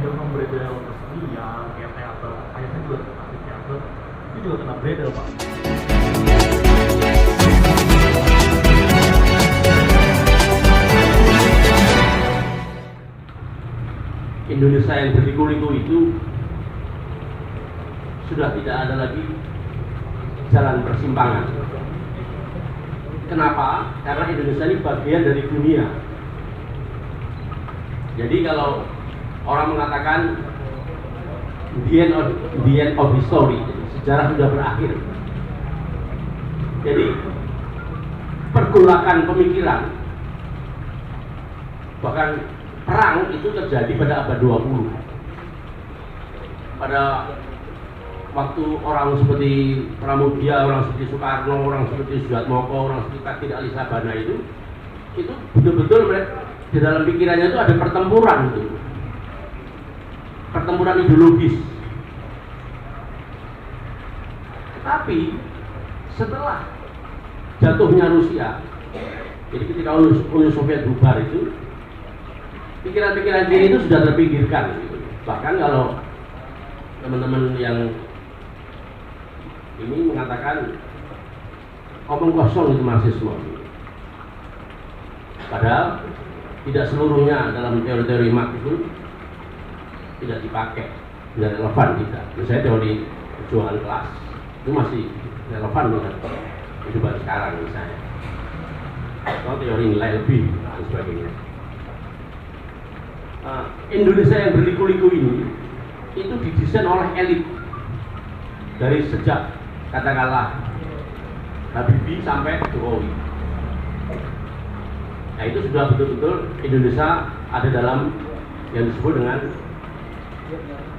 film beredar kesenian kayak teater, kayaknya juga seperti teater itu juga kena beredar Pak. Indonesia yang berliku-liku itu sudah tidak ada lagi jalan persimpangan. Kenapa? Karena Indonesia ini bagian dari dunia. Jadi kalau orang mengatakan the end of the story, sejarah sudah berakhir. Jadi pergolakan pemikiran, bahkan perang itu terjadi pada abad 20. Pada waktu orang seperti Pramudia, orang seperti Soekarno, orang seperti Soeharto, orang seperti Kartini Ali Sabana itu betul-betul mereka di dalam pikirannya itu ada pertempuran itu. Pertempuran ideologis. Tetapi setelah jatuhnya Rusia, jadi ketika Uni Soviet bubar itu, pikiran-pikiran kiri itu sudah terpinggirkan gitu. Bahkan kalau teman-teman yang ini mengatakan omong kosong itu marxisme, padahal tidak seluruhnya dalam teori-teori Marx itu tidak dipakai, tidak relevan kita. Misalnya teori perjuangan kelas itu masih relevan dengan kehidupan sekarang misalnya, atau teori nilai lebih dan sebagainya. Indonesia yang berliku-liku ini itu didesain oleh elit dari sejak katakanlah Habibie sampai Jokowi. Nah itu sudah betul-betul Indonesia ada dalam yang disebut dengan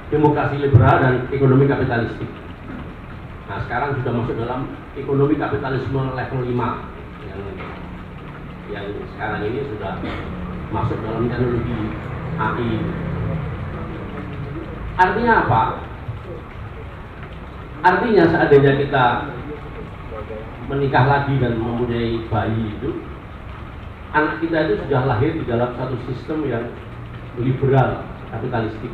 demokrasi liberal dan ekonomi kapitalistik. Nah sekarang sudah masuk dalam ekonomi kapitalisme level 5 yang sekarang ini sudah masuk dalam teknologi AI. Artinya apa? Artinya seandainya kita menikah lagi dan mempunyai bayi itu, anak kita itu sudah lahir di dalam satu sistem yang liberal, kapitalistik.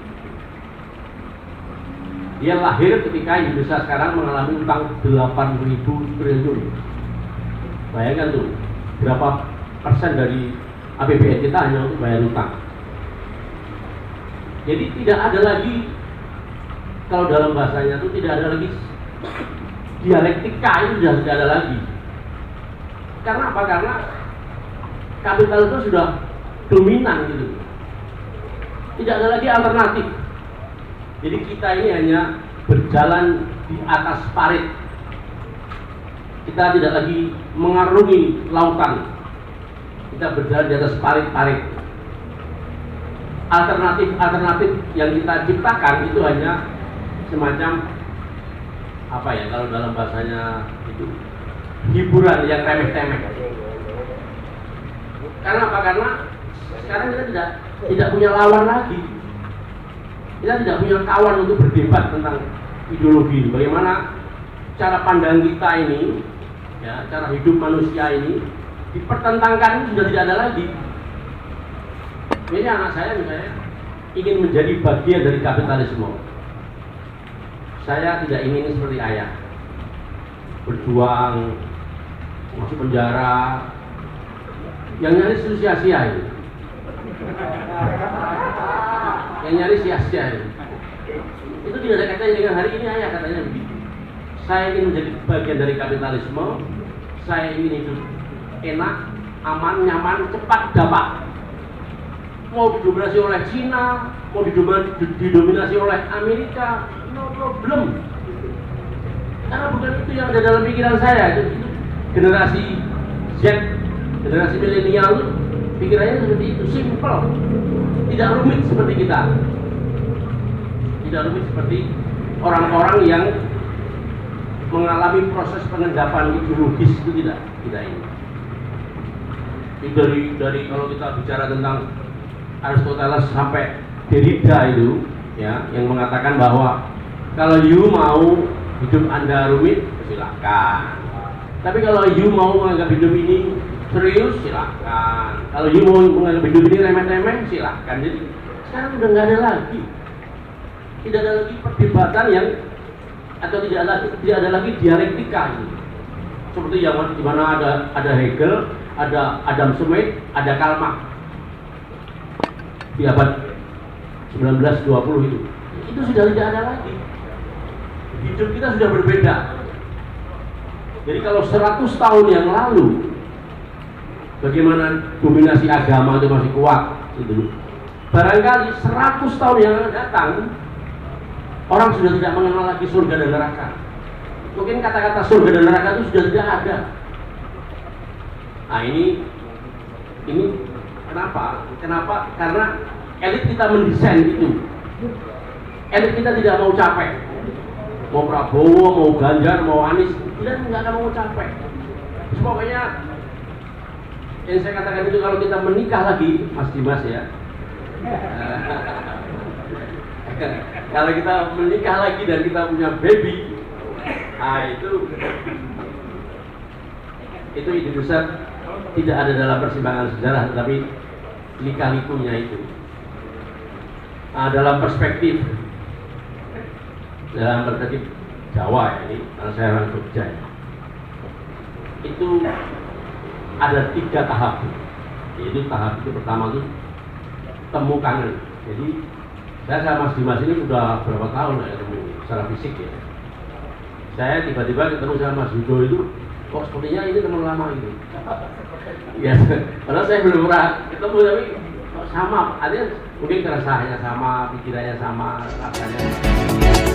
Dia lahir ketika Indonesia sekarang mengalami utang 8.000 triliun. Bayangkan tuh, berapa persen dari APBN kita hanya untuk bayar utang. Jadi tidak ada lagi, kalau dalam bahasanya itu tidak ada lagi dialektika, itu sudah tidak ada lagi. Karena apa? Karena kapital itu sudah dominan gitu. Tidak ada lagi alternatif. Jadi kita ini hanya berjalan di atas parit. Kita tidak lagi mengarungi lautan. Kita berjalan di atas parit-parit. Alternatif yang kita ciptakan itu hanya semacam apa ya, kalau dalam bahasanya itu hiburan yang remeh-temeh. Karena apa? Karena sekarang kita tidak punya lawan lagi. Kita tidak punya kawan untuk berdebat tentang ideologi. Bagaimana cara pandang kita ini, ya, cara hidup manusia ini dipertentangkan sudah tidak ada lagi. Ini anak saya misalnya ingin menjadi bagian dari kapitalisme. Saya tidak ingin seperti ayah, berjuang, masuk penjara, yang nyaris itu sia-sia ini. Yang nyaris sia-sia ini. Itu tidak ada kaitannya dengan hari ini ayah katanya begitu. Saya ingin menjadi bagian dari kapitalisme. Saya ingin hidup enak, aman, nyaman, cepat, dapat. Mau didominasi oleh Cina, mau didominasi oleh Amerika, no problem. Karena bukan itu yang ada dalam pikiran saya. Itu generasi Z, generasi milenial, pikirannya seperti itu, simple, tidak rumit seperti kita, tidak rumit seperti orang-orang yang mengalami proses pengendapan ideologis itu tidak ini. Dari kalau kita bicara tentang Aristoteles sampai Derrida itu, ya, yang mengatakan bahwa kalau you mau hidup Anda rumit, silakan. Tapi kalau you mau menganggap hidup ini serius, silahkan. Kalau you mau menganggap hidup ini remeh-remeh, silahkan. Jadi sekarang udah nggak ada lagi. Tidak ada lagi perdebatan yang atau tidak ada lagi dialektika ini. Seperti yang di mana ada Hegel, ada Adam Smith, ada Karl Marx di abad 19-20 itu. Itu sudah tidak ada lagi. Hidup kita sudah berbeda. Jadi kalau 100 tahun yang lalu bagaimana dominasi agama itu masih kuat itu. Barangkali 100 tahun yang akan datang orang sudah tidak mengenal lagi surga dan neraka. Mungkin kata-kata surga dan neraka itu sudah tidak ada. Nah ini kenapa? Kenapa? Karena elit kita mendesain itu. Elit kita tidak mau capek. Mau Prabowo, mau Ganjar, mau Anies, tidak akan mau capek. Terus pokoknya yang saya katakan itu kalau kita menikah lagi, Mas Dimas ya. Kalau kita menikah lagi dan kita punya baby, nah itu ide besar tidak ada dalam persimpangan sejarah, tetapi lika-likunya itu. Dalam perspektif Jawa ya, ini karena saya orang Jogja ya, itu ada 3 tahap. Yaitu tahap itu pertama itu temu kangen. Jadi saya sama Mas Dimas ini sudah berapa tahun ya ketemu secara fisik ya. Saya tiba-tiba ketemu sama Mas Yudo itu, kok sepertinya ini teman lama ini. Ya, karena saya belum pernah ketemu tapi kok sama. Artinya mungkin keresahannya sama, pikirannya sama, rasanya.